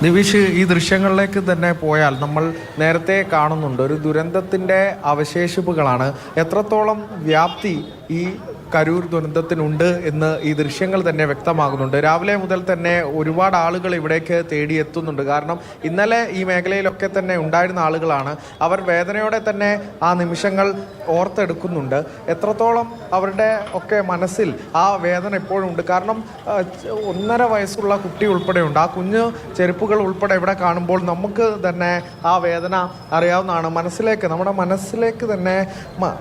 നിവിഷ്, ഈ ദൃശ്യങ്ങളിലേക്ക് തന്നെ പോയാൽ നമ്മൾ നേരത്തെ കാണുന്നുണ്ട് ഒരു ദുരന്തത്തിൻ്റെ അവശേഷിപ്പുകളാണ്. എത്രത്തോളം വ്യാപ്തി ഈ കരൂർ ദുരന്തത്തിനുണ്ട് എന്ന് ഈ ദൃശ്യങ്ങൾ തന്നെ വ്യക്തമാകുന്നുണ്ട്. രാവിലെ മുതൽ തന്നെ ഒരുപാട് ആളുകൾ ഇവിടേക്ക് തേടിയെത്തുന്നുണ്ട്. കാരണം ഇന്നലെ ഈ മേഖലയിലൊക്കെ തന്നെ ഉണ്ടായിരുന്ന ആളുകളാണ്. അവർ വേദനയോടെ തന്നെ ആ നിമിഷങ്ങൾ ഓർത്തെടുക്കുന്നുണ്ട്. എത്രത്തോളം അവരുടെ ഒക്കെ മനസ്സിൽ ആ വേദന ഇപ്പോഴും ഉണ്ട്. കാരണം 1.5 വയസ്സുള്ള കുട്ടി ഉൾപ്പെടെയുണ്ട്. ആ കുഞ്ഞ് ചെരുപ്പുകൾ ഉൾപ്പെടെ ഇവിടെ കാണുമ്പോൾ നമുക്ക് തന്നെ ആ വേദന അറിയാവുന്നതാണ്. നമ്മുടെ മനസ്സിലേക്ക് തന്നെ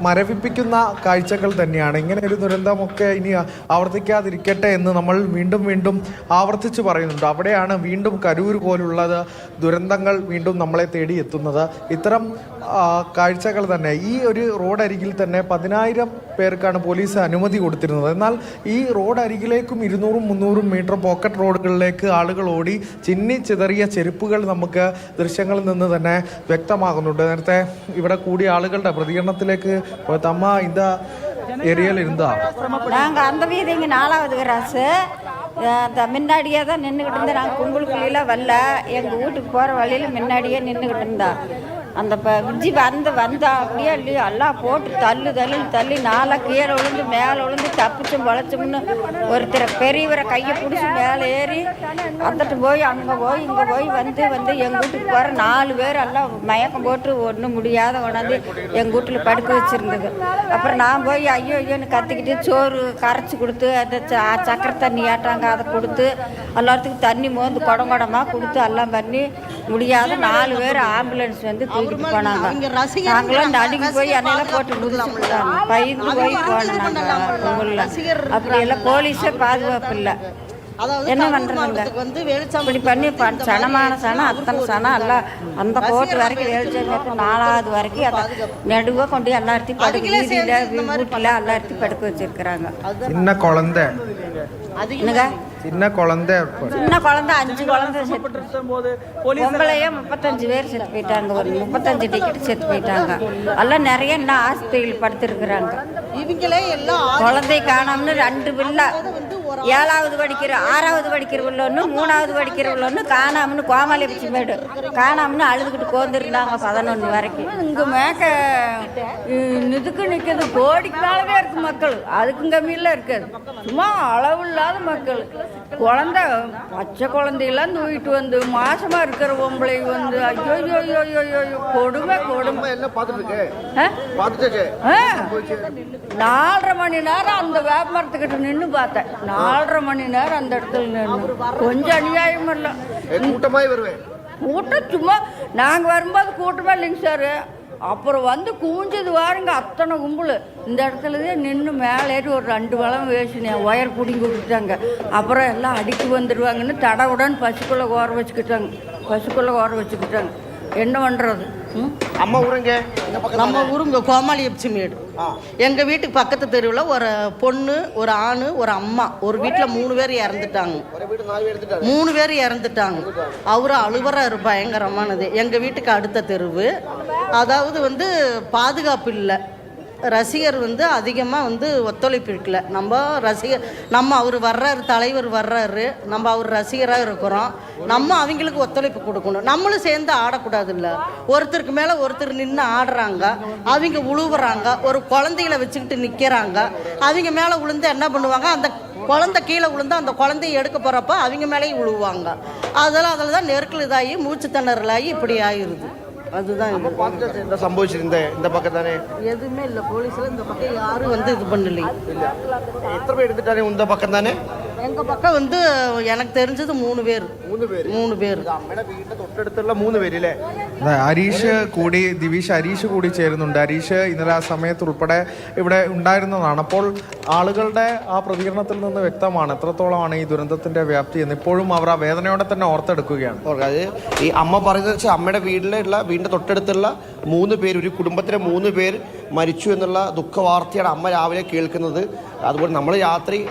മരവിപ്പിക്കുന്ന കാഴ്ചകൾ തന്നെയാണ്. ഇങ്ങനെ ഒരു ദുരന്തമൊക്കെ ഇനി ആവർത്തിക്കാതിരിക്കട്ടെ എന്ന് നമ്മൾ വീണ്ടും ആവർത്തിച്ച് പറയുന്നുണ്ട്. അവിടെയാണ് വീണ്ടും കരൂർ പോലുള്ളത് ദുരന്തങ്ങൾ വീണ്ടും നമ്മളെ തേടി എത്തുന്നത്. ഇത്തരം കാഴ്ചകൾ തന്നെ ഈ ഒരു റോഡരികിൽ തന്നെ 10,000 പേർക്കാണ് പോലീസ് അനുമതി കൊടുത്തിരുന്നത്. എന്നാൽ ഈ റോഡരികിലേക്കും 200-300 മീറ്റർ പോക്കറ്റ് റോഡുകളിലേക്ക് ആളുകൾ ഓടി ചിന്നി ചിതറിയ ചെരുപ്പുകൾ നമുക്ക് ദൃശ്യങ്ങളിൽ നിന്ന് തന്നെ വ്യക്തമാകുന്നുണ്ട്. നേരത്തെ ഇവിടെ കൂടിയ ആളുകളുടെ പ്രതികരണത്തിലേക്ക് തമ്മ இந்த ஏரியாவில் இருந்தா நாங்கள் அந்த வீதி இங்கே 4வது கிராஸு முன்னாடியே தான் நின்றுக்கிட்டு இருந்தேன். நாங்கள் கும்பலுக்குள்ளே வரல, எங்கள் வீட்டுக்கு போகிற வழியில் முன்னாடியே நின்றுக்கிட்டு இருந்தா. அந்த விஜி வந்தா அப்படியே இல்லையோ எல்லாம் போட்டு தள்ளி நாளாக கீழே விழுந்து மேலே விழுந்து தப்பிச்சும் பழச்சோம்னு ஒருத்தரை பெரியவரை கையை பிடிச்சி மேலே ஏறி வந்துட்டு போய் அங்கே போய் இங்கே போய் வந்து எங்கள் வீட்டுக்கு போகிற 4 பேர் எல்லாம் மயக்கம் போட்டு ஒன்றும் முடியாத கொண்டாந்து எங்கள் வீட்டில் படுக்க வச்சுருந்தது. அப்புறம் நான் போய் ஐயோன்னு கத்திக்கிட்டு சோறு கரைச்சி கொடுத்து அந்த சக்கரை தண்ணி ஆட்டாங்க அதை கொடுத்து எல்லாத்துக்கும் தண்ணி மோந்து குடமாக கொடுத்து எல்லாம் பண்ணி முடியாத 4 பேர் ஆம்புலன்ஸ் வந்து தூக்கிட்டு போனாங்க. நாங்களாம் நடுங்கி போய் அன்னையெல்லாம் போட்டு முடிச்சுட்டாங்க. பயந்து போய் போனாங்க. அப்படியெல்லாம் போலீஸே பாதுகாப்பு இல்லை. என்ன பண்றாங்க இப்படி பண்ணி சனமான சனம் அத்தனை சனம் எல்லாம் அந்த கோட்டு வரைக்கும் வேலிச்சம் 4வது வரைக்கும் அதை நடுவாக கொண்டு எல்லாத்தையும் படுக்க வீதியில் வீட்டில் எல்லாத்தையும் படுக்க வச்சிருக்கிறாங்க. சின்ன குழந்தை சின்ன குழந்தை 5 குழந்தை பொம்பளையே 35 பேர் செத்து போயிட்டாங்க. ஒரு 35 டிக்கெட் செத்து போயிட்டாங்க. எல்லாம் நிறைய இன்னும் ஆஸ்பத்திரியில் படுத்திருக்கிறாங்க. இவங்களே எல்லாம் குழந்தை காணாமனு 2 பிள்ளை 7வது படிக்கிற 6வது படிக்கிறவள்ள ஒன்று 3வது படிக்கிறவள்ள ஒன்று காணாமனு கோமாளி பிச்சு மேடு காணாமனு அழுதுகிட்டு கோந்துருந்தாங்க 11 வரைக்கும். இங்கே மேக்க இதுக்கு நிற்கிறது கோடிக்கு மேலவே இருக்குது மக்கள். அதுக்கும் கம்மியில் இருக்குது. சும்மா அளவு இல்லாத மக்கள். குழந்தை பச்சை குழந்தையெல்லாம் தூக்கிட்டு வந்து மாசமா இருக்கிற பொம்பளை வந்து ஐயோ கொடுமை 4.5 மணி நேரம் அந்த வேப்பமரத்துக்கிட்ட நின்று பார்த்தேன். 4.5 மணி நேரம் அந்த இடத்துல நின்று கொஞ்சம் அநியாயம் இல்லை. கூட்டம் சும்மா நாங்கள் வரும்போது கூட்டமே இல்லைங்க சார். அப்புறம் வந்து கூஞ்சது வாருங்க அத்தனை கும்பல் இந்த இடத்துலதே நின்று மேலே ஏறி ஒரு 2 வளம் வேசினேன். ஒயர் பிடிங்கி விட்டுட்டாங்க. அப்புறம் எல்லாம் அடிக்கி வந்துடுவாங்கன்னு தடவுடன் பசுக்குள்ளே ஓர வச்சுக்கிட்டாங்க. என்ன பண்ணுறது? அம்மா ஊருங்க நம்ம ஊருங்க கோமாளி எப்சிமேடு. எங்கள் வீட்டுக்கு பக்கத்து தெருவில் ஒரு பொண்ணு, ஒரு ஆண், ஒரு அம்மா, ஒரு வீட்டில் 3 பேர் இறந்துட்டாங்க. 3 பேர் இறந்துட்டாங்க. அவரு அழுவராரு பயங்கரமானது. எங்கள் வீட்டுக்கு அடுத்த தெருவு. அதாவது வந்து பாதுகாப்பு இல்லை. ரசிகர் வந்து அதிகமாக வந்து ஒத்துழைப்பு இருக்கல. நம்ம அவர் வர்றாரு, தலைவர் வர்றாரு, நம்ம அவர் ரசிகராக இருக்கிறோம். நம்ம அவங்களுக்கு ஒத்துழைப்பு கொடுக்கணும். நம்மளும் சேர்ந்து ஆடக்கூடாது. இல்லை ஒருத்தருக்கு மேலே ஒருத்தர் நின்று ஆடுறாங்க, அவங்க உழுவுறாங்க, ஒரு குழந்தைகளை வச்சுக்கிட்டு நிற்கிறாங்க. அவங்க மேலே விழுந்து என்ன பண்ணுவாங்க, அந்த குழந்தை கீழே விழுந்து அந்த குழந்தைய எடுக்க போகிறப்ப அவங்க மேலேயும் விழுவாங்க. அதில் தான் நெருக்கல் இதாகி மூச்சு திணறலாகி இப்படி ஆயிடுது. அதுதான் என்ன சம்பவிச்சிருந்த இந்த பக்கம் தானே எதுவுமே இல்லை. போலீஸில் இந்த பக்கம் யாரும் வந்து இது பண்ணலையே. எத்தனை பேர் எடுத்துட்டானே இந்த பக்கம் தானே? எங்கள் பக்கம் வந்து எனக்கு தெரிஞ்சது 3 പേര്. അമ്മയുടെ വീടിന്റെ തൊട്ടടുത്തുള്ള 3 പേരില്ലേ? ഹരീഷ് കൂടി ചേരുന്നുണ്ട്. ഹരീഷ് ഇന്നലെ ആ സമയത്ത് ഉൾപ്പെടെ ഇവിടെ ഉണ്ടായിരുന്നതാണ്. അപ്പോൾ ആളുകളുടെ ആ പ്രതികരണത്തിൽ നിന്ന് വ്യക്തമാണ് എത്രത്തോളമാണ് ഈ ദുരന്തത്തിന്റെ വ്യാപ്തി എന്ന്. ഇപ്പോഴും അവർ ആ വേദനയോടെ തന്നെ ഓർത്തെടുക്കുകയാണ്. അത് ഈ അമ്മ പറയുന്നത് വെച്ചാൽ അമ്മയുടെ വീടിന്റെ തൊട്ടടുത്തുള്ള 3 പേര്, ഒരു കുടുംബത്തിലെ 3 പേർ മരിച്ചു എന്നുള്ള ദുഃഖവാർത്തയാണ് അമ്മ രാവിലെ കേൾക്കുന്നത്. അതുപോലെ നമ്മൾ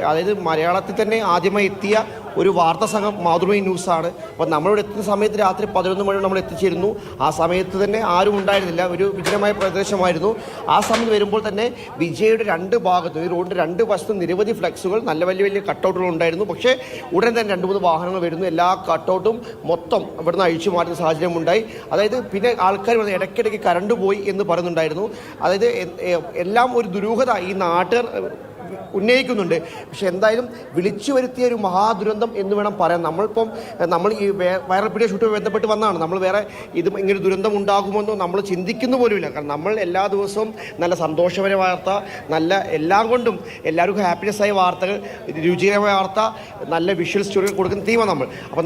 അതായത് മലയാളത്തിൽ തന്നെ ആദ്യമായി എത്തിയ ഒരു വാർത്താ സംഘം മാതൃഭൂമി ന്യൂസാണ്. അപ്പോൾ നമ്മളിവിടെ എത്തുന്ന സമയത്ത് രാത്രി 11 മണി നമ്മൾ എത്തിച്ചേരുന്നു. ആ സമയത്ത് തന്നെ ആരും ഉണ്ടായിരുന്നില്ല, ഒരു വിജനമായ പ്രദേശമായിരുന്നു. ആ സമയത്ത് വരുമ്പോൾ തന്നെ വിജയുടെ രണ്ട് ഭാഗത്തും, ഈ റോഡിൻ്റെ രണ്ട് വശത്തും നിരവധി ഫ്ലെക്സുകൾ, നല്ല വലിയ വലിയ കട്ടൗട്ടുകൾ ഉണ്ടായിരുന്നു. പക്ഷേ ഉടൻ തന്നെ 2-3 വാഹനങ്ങൾ വരുന്നു. എല്ലാ കട്ടൗട്ടും മൊത്തം ഇവിടുന്ന് അഴിച്ചു മാറ്റുന്ന സാഹചര്യം ഉണ്ടായി. അതായത് പിന്നെ ആൾക്കാർ വന്ന് ഇടയ്ക്കിടയ്ക്ക് കറണ്ട് പോയി എന്ന് പറയുന്നുണ്ടായിരുന്നു. അതായത് എല്ലാം ഒരു ദുരൂഹത ഈ നാട്ടുകാർ ഉന്നയിക്കുന്നുണ്ട്. പക്ഷെ എന്തായാലും വിളിച്ചു വരുത്തിയ ഒരു മഹാദുരന്തം എന്ന് വേണം പറയാൻ. നമ്മൾ ഈ വൈറൽ പീഡിയ ഷൂട്ടുമായി ബന്ധപ്പെട്ട് വന്നതാണ്. നമ്മൾ വേറെ ഇങ്ങനെ ദുരന്തം ഉണ്ടാകുമെന്നോ നമ്മൾ ചിന്തിക്കുന്നു പോലുമില്ല. കാരണം നമ്മൾ എല്ലാ ദിവസവും നല്ല സന്തോഷകരമായ വാർത്ത, നല്ല എല്ലാം കൊണ്ടും എല്ലാവർക്കും ഹാപ്പിനെസ് ആയ വാർത്തകൾ, രുചികരമായ വാർത്ത, നല്ല വിഷ്വൽ സ്റ്റോറികൾ കൊടുക്കുന്ന ടീമാണ് നമ്മൾ. അപ്പം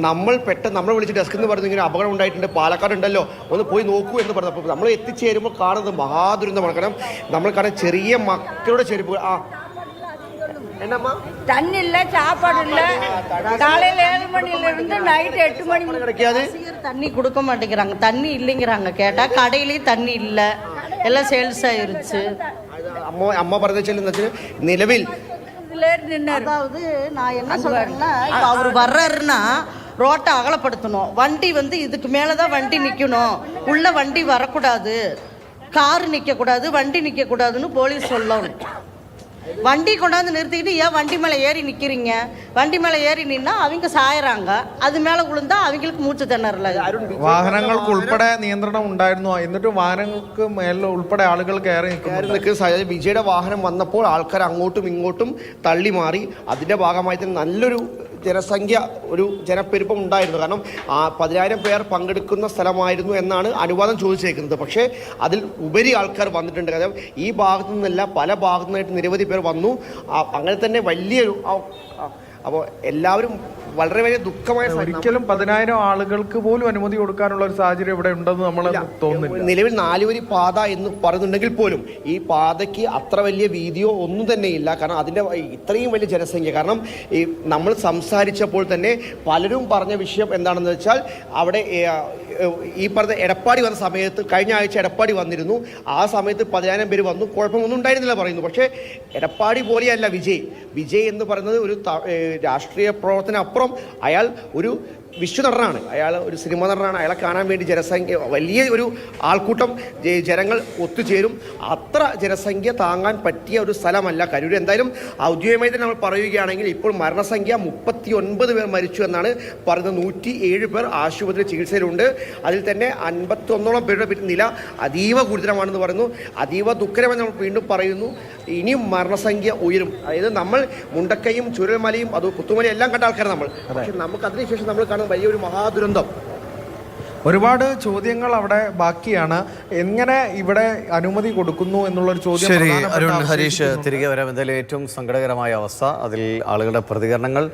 നമ്മൾ വിളിച്ച് ഡെസ്കിൽ നിന്ന് പറഞ്ഞു ഇങ്ങനെ അപകടം ഉണ്ടായിട്ടുണ്ട്, പാലക്കാട് ഉണ്ടല്ലോ, ഒന്ന് പോയി നോക്കൂ എന്ന് പറഞ്ഞു. അപ്പോൾ നമ്മൾ എത്തിച്ചേരുമ്പോൾ കാണുന്നത് മഹാദുരന്തമാണ്. കാരണം നമ്മൾ കാണുന്ന ചെറിയ മക്കളുടെ ചെരുപ്പുകൾ, தண்ணி இல்ல, சாப்பாடு இல்ல. காலையில 7 மணில இருந்து நைட் 8 மணி கிடைக்காது. தண்ணி கொடுக்க மாட்டேங்கிறாங்க, தண்ணி இல்லைங்கிறாங்க. கேட்டா கடையிலயும் தண்ணி இல்ல, எல்லாம் சேல்ஸ் ஆயிருச்சு. അമ്മ പറഞ്ഞ നിലവിൽ அதாவது நான் என்ன சொல்றேன்னா, இப்போ அவர் வர்றாருன்னா ரோட்டை அகலப்படுத்தணும். வண்டி வந்து இதுக்கு மேலதான் வண்டி நிக்கணும், உள்ள வண்டி வரக்கூடாது, கார் நிக்க கூடாது, வண்டி நிக்க கூடாதுன்னு போலீஸ் சொல்லணும். வண்டி கொண்டாந்து நிறுத்திக்கிட்டு ஏன் வண்டி மேலே ஏறி நிற்கிறீங்க? வண்டி மேலே ஏறி நின்னா அவங்க സായറാങ്ക, അത് മേലെ വിളുന്താ അവങ്ങൾക്ക് മൂച്ച് തിണറില്ല. വാഹനങ്ങൾക്ക് ഉൾപ്പെടെ നിയന്ത്രണം ഉണ്ടായിരുന്നു, എന്നിട്ട് വാഹനങ്ങൾക്ക് മേലെ ഉൾപ്പെടെ ആളുകൾ കയറി നിൽക്കുന്ന വിജയുടെ വാഹനം വന്നപ്പോൾ ആൾക്കാർ അങ്ങോട്ടും ഇങ്ങോട്ടും തള്ളി മാറി. അതിൻ്റെ ഭാഗമായി തന്നെ നല്ലൊരു ജനസംഖ്യ, ഒരു ജനപ്പെരുപ്പം ഉണ്ടായിരുന്നു. കാരണം 10,000 പേർ പങ്കെടുക്കുന്ന സ്ഥലമായിരുന്നു എന്നാണ് അനുവാദം ചോദിച്ചേക്കുന്നത്. പക്ഷേ അതിൽ ഉപരി ആൾക്കാർ വന്നിട്ടുണ്ട്. കാരണം ഈ ഭാഗത്തു നിന്നല്ല, പല ഭാഗത്തു നിന്നായിട്ട് നിരവധി പേർ വന്നു. അങ്ങനെ തന്നെ വലിയൊരു, അപ്പോൾ എല്ലാവരും വളരെ വലിയ ദുഃഖമായ, ഒരിക്കലും 10,000 ആളുകൾക്ക് പോലും അനുമതി കൊടുക്കാനുള്ള ഒരു സാഹചര്യം ഇവിടെ ഉണ്ടെന്ന് നമ്മൾ തോന്നുന്നില്ല. നിലവിൽ 4 വരി പാത എന്ന് പറയുന്നുണ്ടെങ്കിൽ പോലും ഈ പാതയ്ക്ക് അത്ര വലിയ വീതിയോ ഒന്നും തന്നെ ഇല്ല. കാരണം അതിൻ്റെ ഇത്രയും വലിയ ജനസംഖ്യ, കാരണം ഈ നമ്മൾ സംസാരിച്ചപ്പോൾ തന്നെ പലരും പറഞ്ഞ വിഷയം എന്താണെന്ന് വെച്ചാൽ, അവിടെ ഈ പറഞ്ഞ എടപ്പാടി വന്ന സമയത്ത്, കഴിഞ്ഞ ആഴ്ച എടപ്പാടി വന്നിരുന്നു, ആ സമയത്ത് 10,000 പേര് വന്നു, കുഴപ്പമൊന്നും ഉണ്ടായിരുന്നില്ല പറയുന്നു. പക്ഷേ എടപ്പാടി പോലെയല്ല വിജയ് എന്ന് പറയുന്നത് ഒരു രാഷ്ട്രീയ പ്രവർത്തനം അപ്പുറം അയാൾ ഒരു വിശ്വനടനാണ്, അയാൾ ഒരു സിനിമ നടനാണ്. അയാളെ കാണാൻ വേണ്ടി ജനസംഖ്യ, വലിയ ഒരു ആൾക്കൂട്ടം ജനങ്ങൾ ഒത്തുചേരും. അത്ര ജനസംഖ്യ താങ്ങാൻ പറ്റിയ ഒരു സ്ഥലമല്ല കരൂർ. എന്തായാലും ഔദ്യോഗികമായി തന്നെ നമ്മൾ പറയുകയാണെങ്കിൽ ഇപ്പോൾ മരണസംഖ്യ 39 പേർ മരിച്ചു എന്നാണ് പറയുന്നത്. 107 പേർ ആശുപത്രി ചികിത്സയിലുണ്ട്. അതിൽ തന്നെ 51ഓളം പേരുടെ നില അതീവ ഗുരുതരമാണെന്ന് പറയുന്നു. അതീവ ദുഃഖകരമെന്ന് നമ്മൾ വീണ്ടും പറയുന്നു. ഇനിയും മരണസംഖ്യ ഉയരും. അതായത് നമ്മൾ മുണ്ടക്കയും ചുരൽമലയും അത് പുത്തുമലയും എല്ലാം കണ്ട ആൾക്കാർ നമ്മൾ. പക്ഷെ നമുക്ക് അതിനുശേഷം നമ്മൾ കാണുന്ന വലിയൊരു മഹാദുരന്തം. ഒരുപാട് ചോദ്യങ്ങൾ അവിടെ ബാക്കിയാണ്. എങ്ങനെ ഇവിടെ അനുമതി കൊടുക്കുന്നു എന്നുള്ളൊരു ചോദ്യം. ശരി അരുൺ, ഹരീഷ് തിരികെ വരാം. എന്തായാലും ഏറ്റവും സങ്കടകരമായ അവസ്ഥ, അതിൽ ആളുകളുടെ പ്രതികരണങ്ങൾ